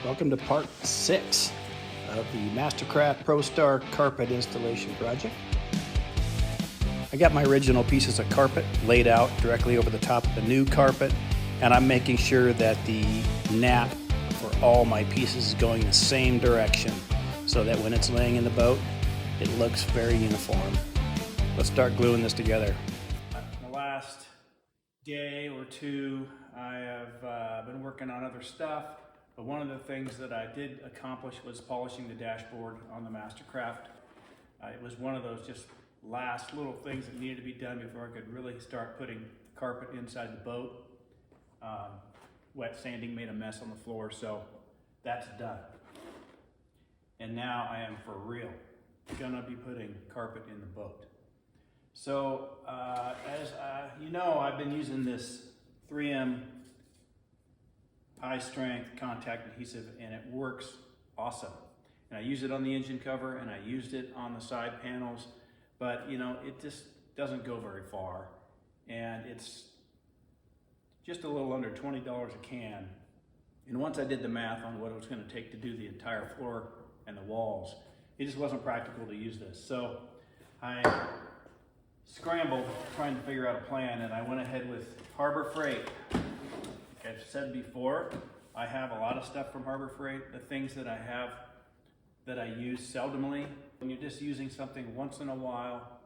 Welcome to part 6 of the MasterCraft Prostar carpet installation project. I got my original pieces of carpet laid out directly over the top of the new carpet, and I'm making sure that the nap for all my pieces is going the same direction so that when it's laying in the boat, it looks very uniform. Let's start gluing this together. The last day or two, I have been working on other stuff. But one of the things that I did accomplish was polishing the dashboard on the MasterCraft. It was one of those just last little things that needed to be done before I could really start putting carpet inside the boat. Wet sanding made a mess on the floor, so that's done. And now I am for real gonna be putting carpet in the boat. So as you know, I've been using this 3M high strength contact adhesive, and it works awesome. And I use it on the engine cover and I used it on the side panels, but you know, it just doesn't go very far. And it's just a little under $20 a can. And once I did the math on what it was going to take to do the entire floor and the walls, it just wasn't practical to use this. So I scrambled trying to figure out a plan, and I went ahead with Harbor Freight. I've said before, I have a lot of stuff from Harbor Freight. The things that I have that I use seldomly, when you're just using something once in a while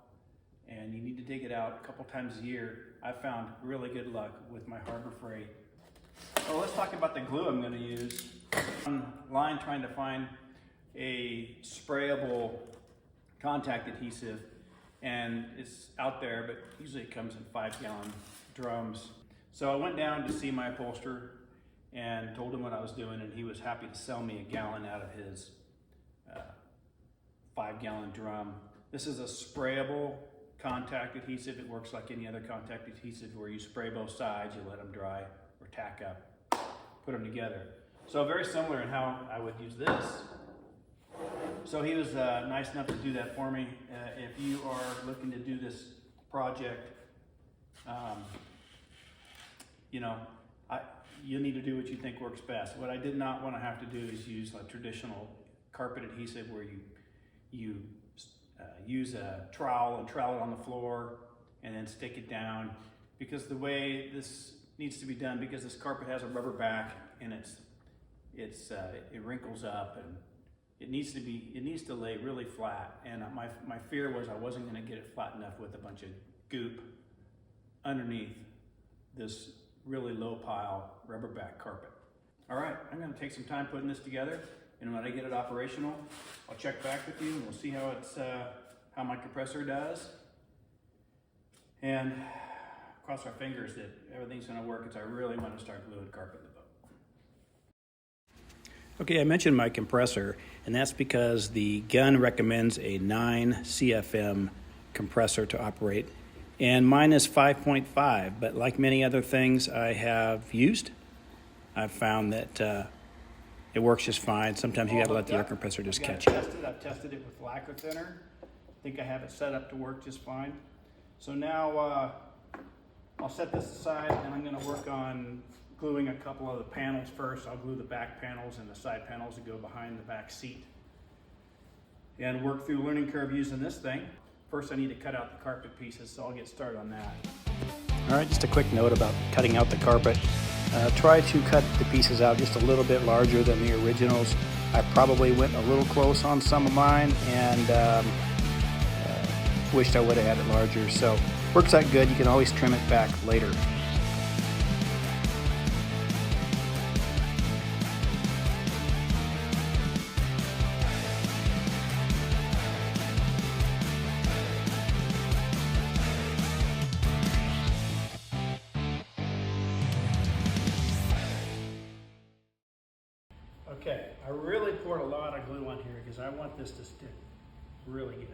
and you need to dig it out a couple times a year, I found really good luck with my Harbor Freight. So let's talk about the glue I'm going to use. I'm online trying to find a sprayable contact adhesive, and it's out there, but usually it comes in 5-gallon drums. So I went down to see my upholsterer and told him what I was doing, and he was happy to sell me a gallon out of his 5-gallon drum. This is a sprayable contact adhesive. It works like any other contact adhesive where you spray both sides, you let them dry or tack up, put them together. So very similar in how I would use this. So he was nice enough to do that for me. If you are looking to do this project, you know, you need to do what you think works best. What I did not want to have to do is use a traditional carpet adhesive where you use a trowel and trowel it on the floor and then stick it down, because the way this needs to be done, because this carpet has a rubber back and it wrinkles up, and it needs to lay really flat. And my fear was I wasn't going to get it flat enough with a bunch of goop underneath this really low pile rubber back carpet. All right, I'm going to take some time putting this together, and when I get it operational, I'll check back with you and we'll see how my compressor does. And cross our fingers that everything's going to work, because I really want to start gluing carpet in the boat. Okay, I mentioned my compressor, and that's because the gun recommends a 9 CFM compressor to operate. And mine is 5.5, but like many other things I have used, I've found that it works just fine. Sometimes you gotta let the air compressor just catch it. I've tested it with lacquer thinner. I think I have it set up to work just fine. So now I'll set this aside, and I'm gonna work on gluing a couple of the panels first. I'll glue the back panels and the side panels that go behind the back seat, and work through learning curve using this thing. First, I need to cut out the carpet pieces, so I'll get started on that. All right, just a quick note about cutting out the carpet. Try to cut the pieces out just a little bit larger than the originals. I probably went a little close on some of mine, and wished I would have had it larger. So, works out good. You can always trim it back later. Okay, I really poured a lot of glue on here because I want this to stick really good.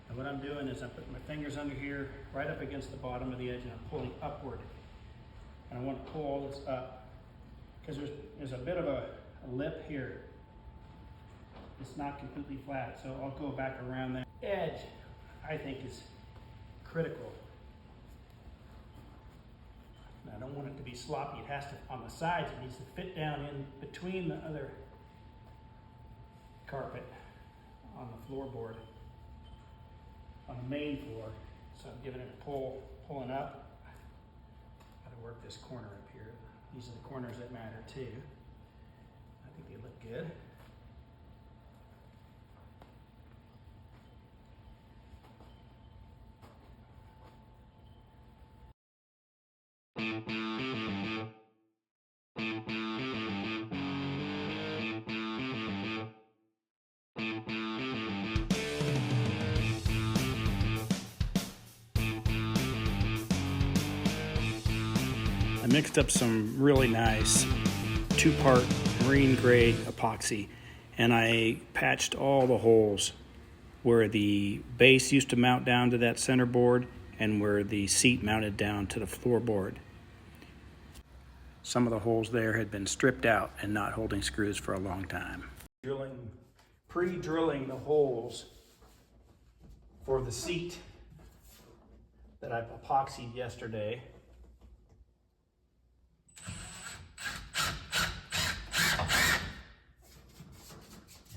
And what I'm doing is I'm putting my fingers under here, right up against the bottom of the edge, and I'm pulling upward. And I want to pull all this up, because there's a bit of a lip here. It's not completely flat, so I'll go back around that edge. I think is critical. And I don't want it to be sloppy. It has to, on the sides, it needs to fit down in between the other carpet on the floorboard, on the main floor. So I'm giving it a pull, pulling up. Got to work this corner up here. These are the corners that matter too. I think they look good. I mixed up some really nice two-part marine grade epoxy, and I patched all the holes where the base used to mount down to that center board and where the seat mounted down to the floorboard. Some of the holes there had been stripped out and not holding screws for a long time. Pre-drilling the holes for the seat that I epoxied yesterday.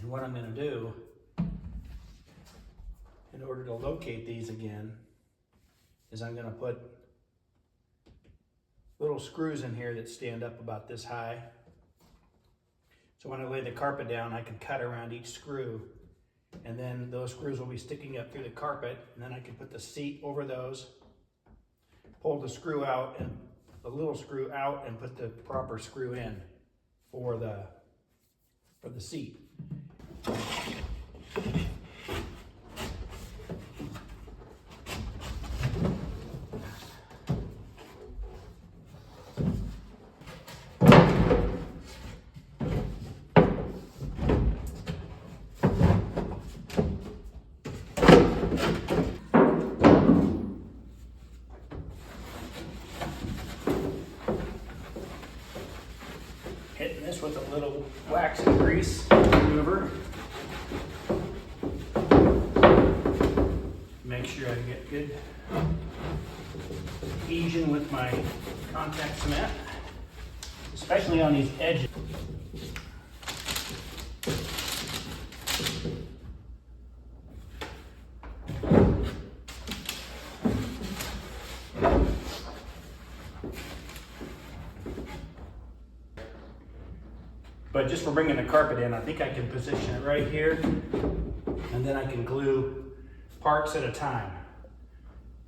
And what I'm going to do, in order to locate these again, is I'm going to put little screws in here that stand up about this high. So when I lay the carpet down, I can cut around each screw, and then those screws will be sticking up through the carpet, and then I can put the seat over those, pull the screw out, and the little screw out, and put the proper screw in for the seat. Hitting this with a little wax and grease remover. Make sure I get good adhesion with my contact cement, especially on these edges. But just for bringing the carpet in, I think I can position it right here, and then I can glue parts at a time.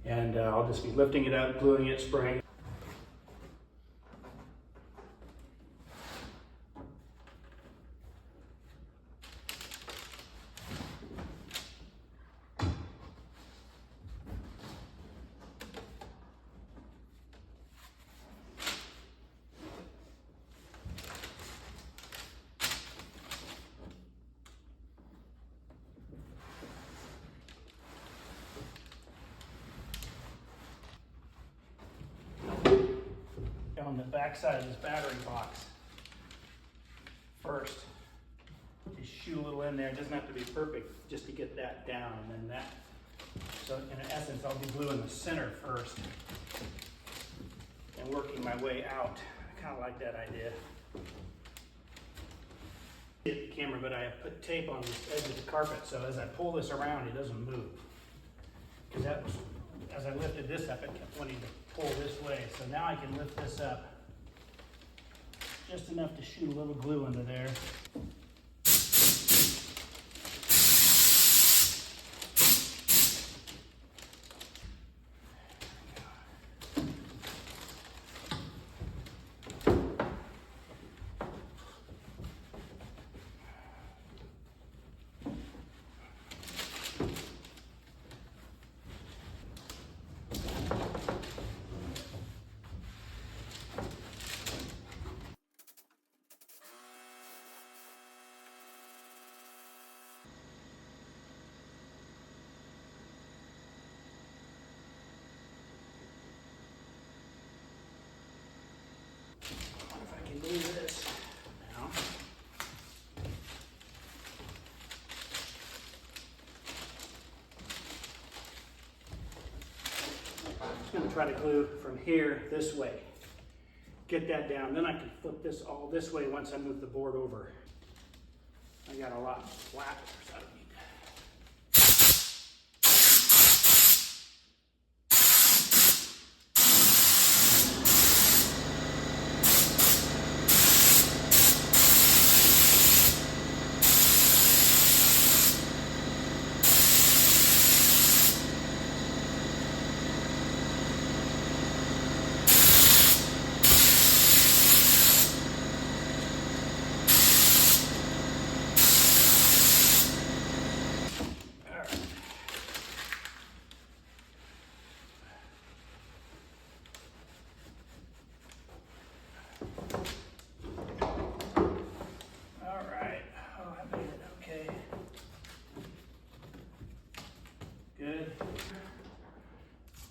And I'll just be lifting it up, gluing it, spraying it. On the back side of this battery box first. Just shoot a little in there. It doesn't have to be perfect just to get that down, and then that. So in essence, I'll be gluing the center first and working my way out. I kind of like that idea. Hit the camera, but I have put tape on this edge of the carpet, so as I pull this around, it doesn't move. Because that was, as I lifted this up, it kept wanting to pull this way. So now I can lift this up just enough to shoot a little glue into there. Do this now. I'm just going to try to glue from here this way. get that down. Then I can flip this all this way once I move the board over. I got a lot flatter, so I don't need that.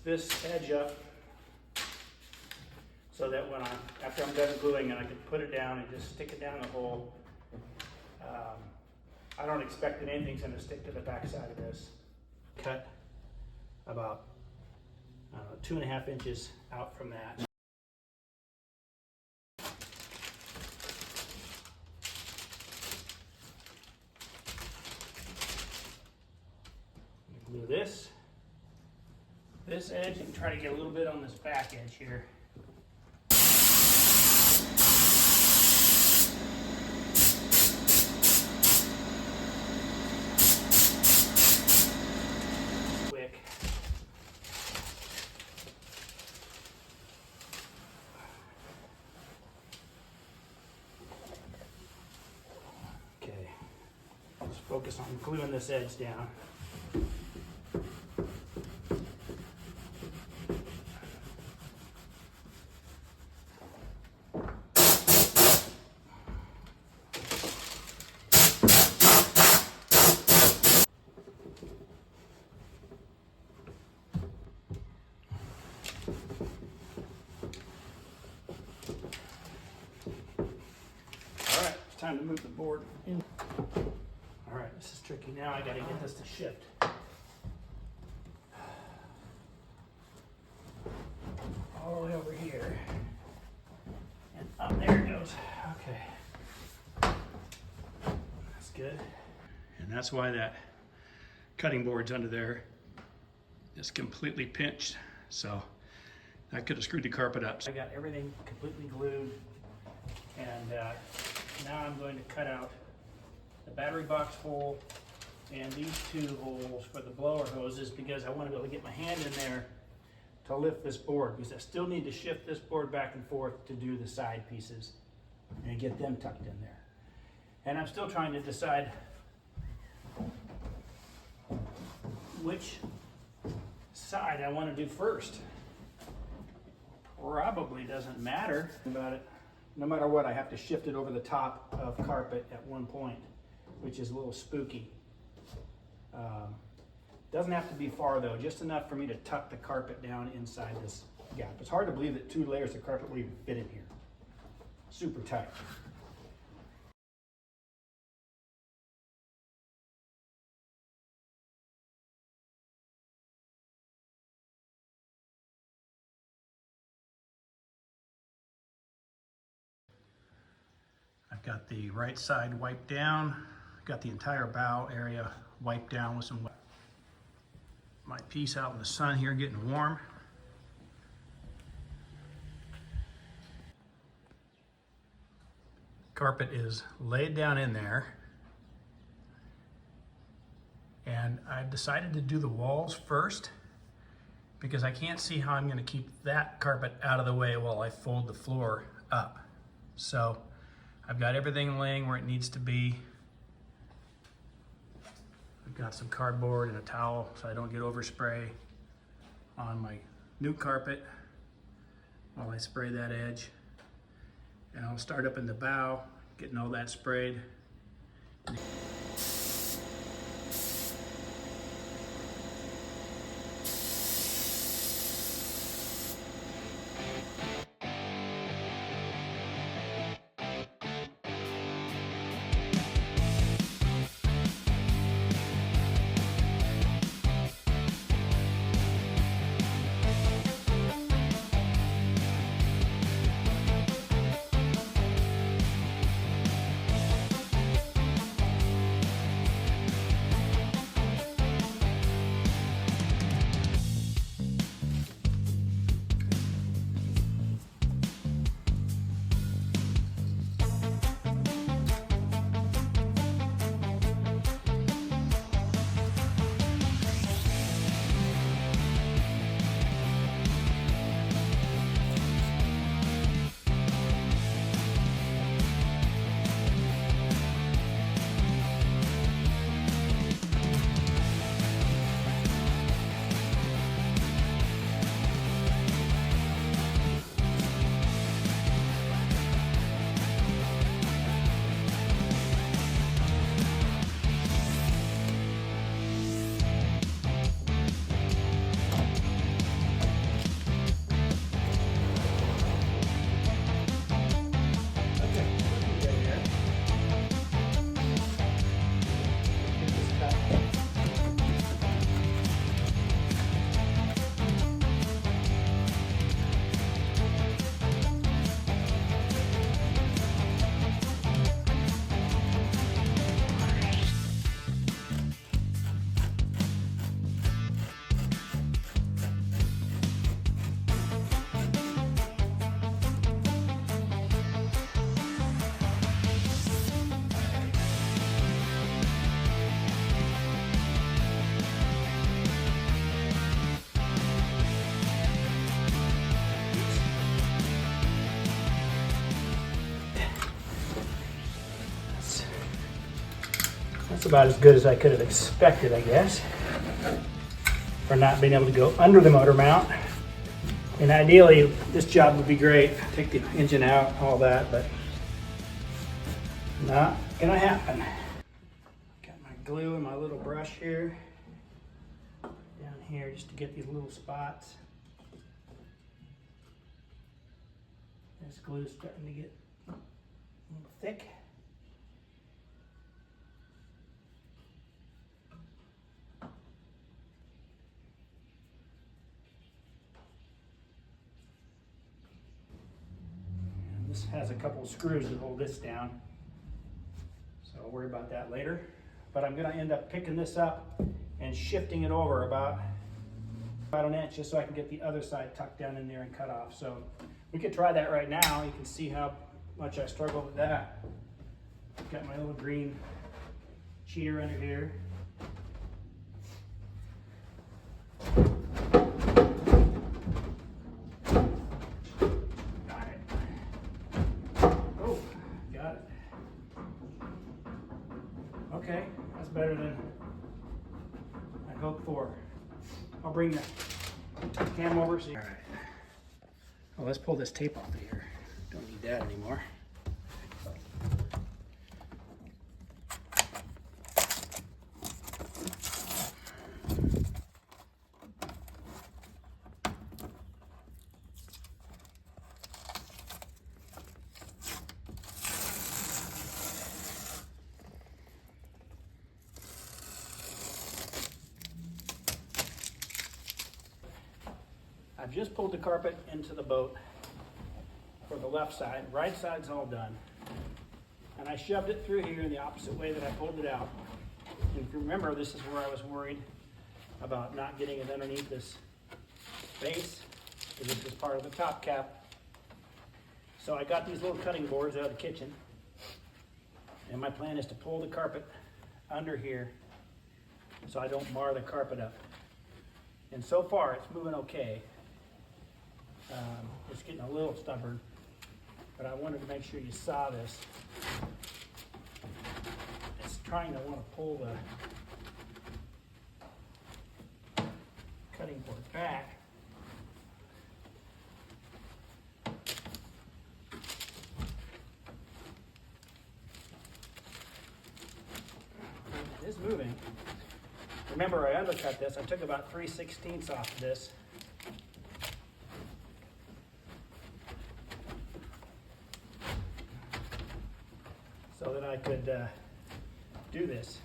This edge up so that when after I'm done gluing it, I can put it down and just stick it down the hole. I don't expect that anything's going to stick to the back side of this. Cut about 2.5 inches out from that. Glue this edge and try to get a little bit on this back edge here. Quick. Okay, let's focus on gluing this edge down. Time to move the board in. All right, this is tricky now. I got to get this to shift. All the way over here. And up there it goes. Okay. That's good. And that's why that cutting board's under there is completely pinched. So I could have screwed the carpet up. I got everything completely glued. And now I'm going to cut out the battery box hole and these 2 holes for the blower hoses because I want to be able to get my hand in there to lift this board because I still need to shift this board back and forth to do the side pieces and get them tucked in there. And I'm still trying to decide which side I want to do first. Probably doesn't matter about it. No matter what, I have to shift it over the top of carpet at one point, which is a little spooky. Doesn't have to be far though, just enough for me to tuck the carpet down inside this gap. It's hard to believe that 2 layers of carpet will even fit in here. Super tight. I've got the right side wiped down. Got the entire bow area wiped down with some my piece out in the sun here getting warm. Carpet is laid down in there. And I've decided to do the walls first because I can't see how I'm going to keep that carpet out of the way while I fold the floor up. So I've got everything laying where it needs to be. I've got some cardboard and a towel so I don't get overspray on my new carpet while I spray that edge. And I'll start up in the bow, getting all that sprayed. That's about as good as I could have expected, I guess, for not being able to go under the motor mount. And ideally, this job would be great, take the engine out, all that, but not gonna happen. Got my glue and my little brush here, down here, just to get these little spots. This glue's starting to get a little thick. This has a couple of screws that hold this down, so I'll worry about that later. But I'm going to end up picking this up and shifting it over about an inch just so I can get the other side tucked down in there and cut off. So we could try that right now. You can see how much I struggle with that. Got my little green cheater under here. Okay, that's better than I hoped for. I'll bring the cam over. All right. Well, let's pull this tape off of here. Don't need that anymore. I've just pulled the carpet into the boat for the left side. Right side's all done. And I shoved it through here in the opposite way that I pulled it out. And if you remember, this is where I was worried about not getting it underneath this base, because this is part of the top cap. So I got these little cutting boards out of the kitchen. And my plan is to pull the carpet under here so I don't mar the carpet up. And so far, it's moving okay. It's getting a little stubborn, but I wanted to make sure you saw this. It's trying to want to pull the cutting board back. It is moving. Remember, I undercut this. I took about 3/16 off of this. So that I could do this.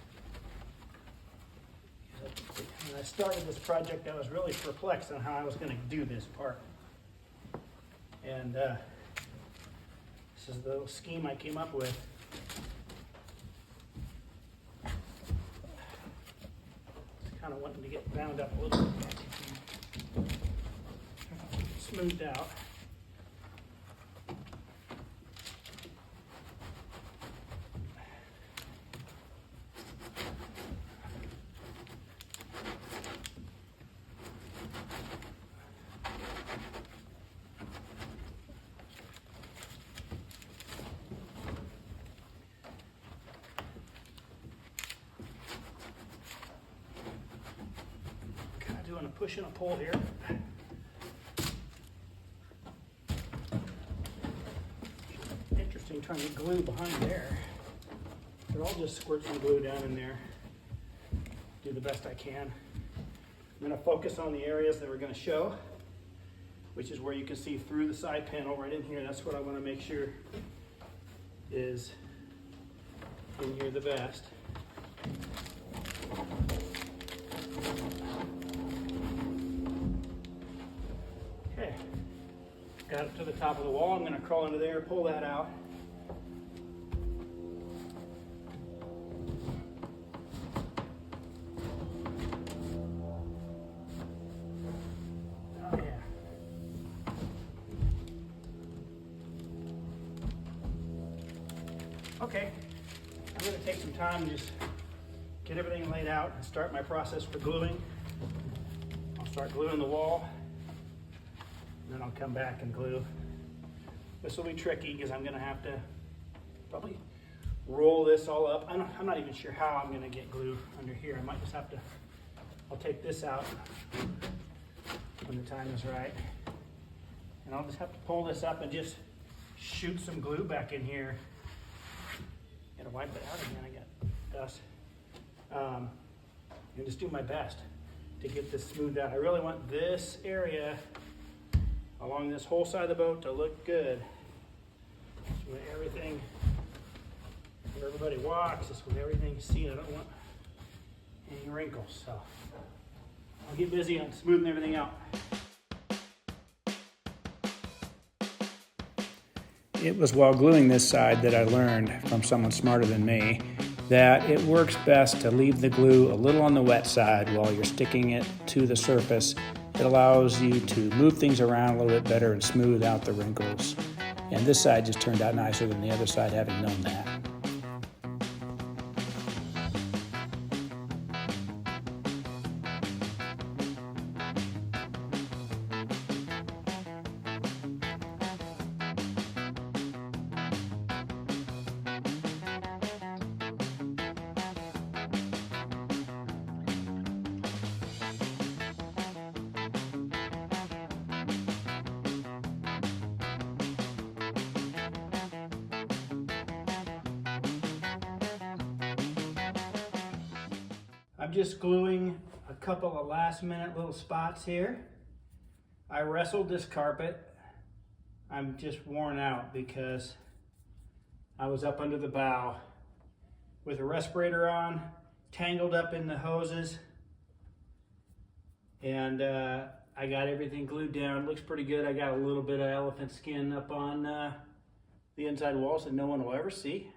When I started this project, I was really perplexed on how I was going to do this part. And this is the little scheme I came up with. Kind of wanting to get bound up a little bit. Smoothed out. Doing a push and a pull here. Interesting trying to glue behind there. But I'll just squirt some glue down in there. Do the best I can. I'm going to focus on the areas that we're going to show, which is where you can see through the side panel right in here. That's what I want to make sure is in here the best. Okay, got it to the top of the wall. I'm going to crawl into there, pull that out. Oh yeah. Okay, I'm going to take some time and just get everything laid out and start my process for gluing. I'll start gluing the wall. And then I'll come back and glue. This will be tricky because I'm going to have to probably roll this all up. I'm not even sure how I'm gonna get glue under here. I might just have to, I'll take this out when the time is right. And I'll just have to pull this up and just shoot some glue back in here. Gotta wipe it out again, I got dust. And just do my best to get this smoothed out. I really want this area along this whole side of the boat to look good. So when everything, when everybody walks, this when everything's seen. I don't want any wrinkles. So I'll get busy on smoothing everything out. It was while gluing this side that I learned from someone smarter than me that it works best to leave the glue a little on the wet side while you're sticking it to the surface. It allows you to move things around a little bit better and smooth out the wrinkles. And this side just turned out nicer than the other side, having known that. I'm just gluing a couple of last minute little spots here. I wrestled this carpet. I'm just worn out because I was up under the bow with a respirator on, tangled up in the hoses, and I got everything glued down. It looks pretty good. I got a little bit of elephant skin up on the inside walls that no one will ever see.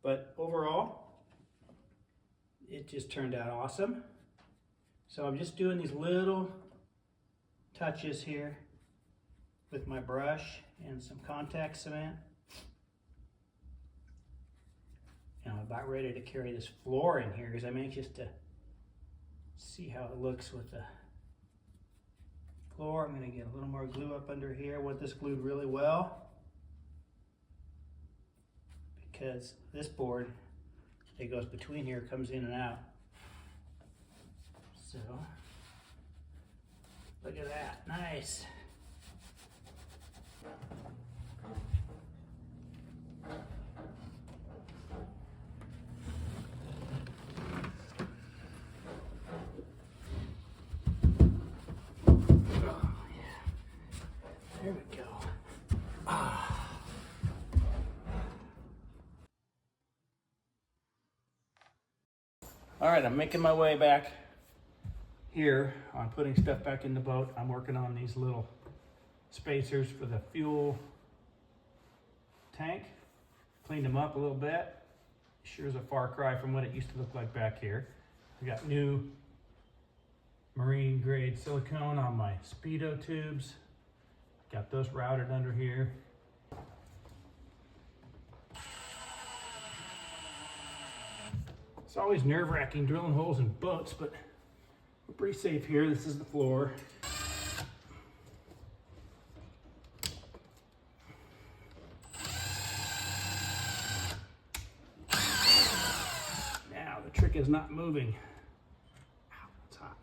But overall, it just turned out awesome. So I'm just doing these little touches here with my brush and some contact cement. And I'm about ready to carry this floor in here because I'm anxious to see how it looks with the floor. I'm gonna get a little more glue up under here. I want this glued really well because this board that goes between here comes in and out. So, look at that, nice. Oh, yeah. There we go. All right, I'm making my way back here on putting stuff back in the boat. I'm working on these little spacers for the fuel tank. Cleaned them up a little bit. Sure is a far cry from what it used to look like back here. I got new marine grade silicone on my speedo tubes. Got those routed under here. It's always nerve-wracking drilling holes in boats, but we're pretty safe here. This is the floor. Now the trick is not moving. Ow, it's hot.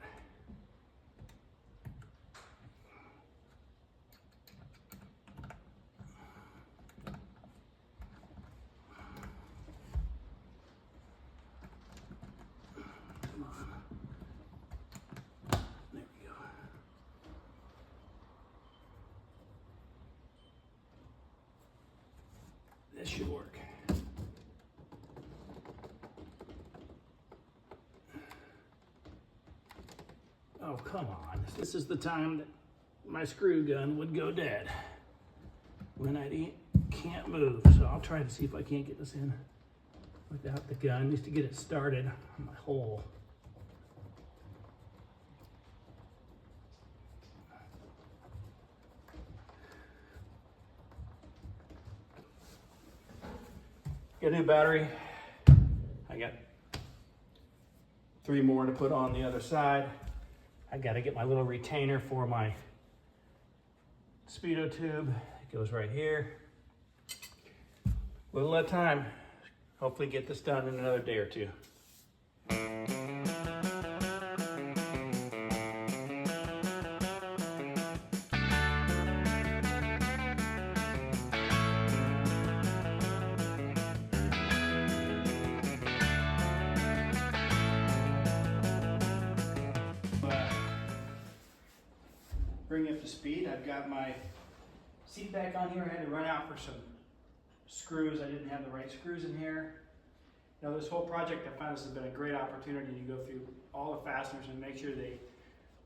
This should work. Oh, come on. This is the time that my screw gun would go dead when I can't move. So I'll try to see if I can't get this in without the gun, just to get it started on my hole. Got a new battery. I got 3 more to put on the other side. I got to get my little retainer for my speedo tube. It goes right here. A little at a time. hopefully get this done in another day or two. Bring you up to speed. I've got my seat back on here. I had to run out for some screws. I didn't have the right screws in here. You know, this whole project, I found this has been a great opportunity to go through all the fasteners and make sure they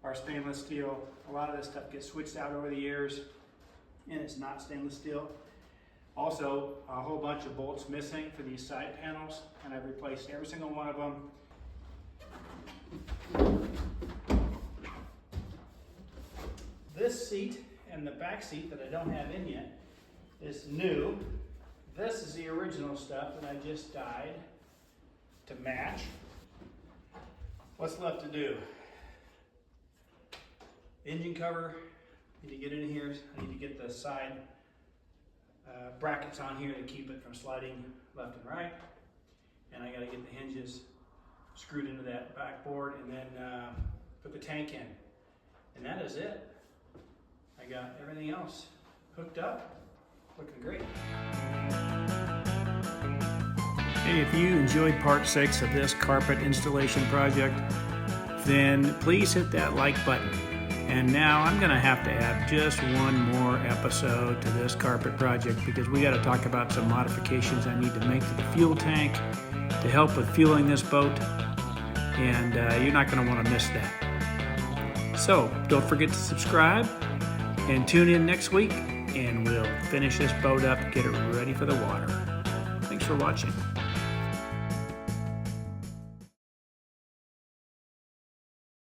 are stainless steel. A lot of this stuff gets switched out over the years and it's not stainless steel. Also, a whole bunch of bolts missing for these side panels, and I've replaced every single one of them. This seat and the back seat that I don't have in yet is new. This is the original stuff that I just dyed to match. What's left to do? Engine cover, need to get in here. I need to get the side brackets on here to keep it from sliding left and right. And I gotta get the hinges screwed into that backboard and then put the tank in. And that is it. I got everything else hooked up, looking great. Hey, if you enjoyed part 6 of this carpet installation project, then please hit that like button. And now I'm gonna have to add just one more episode to this carpet project because we gotta talk about some modifications I need to make to the fuel tank to help with fueling this boat. And you're not gonna wanna miss that. So don't forget to subscribe and tune in next week and we'll finish this boat up, get it ready for the water. Thanks for watching.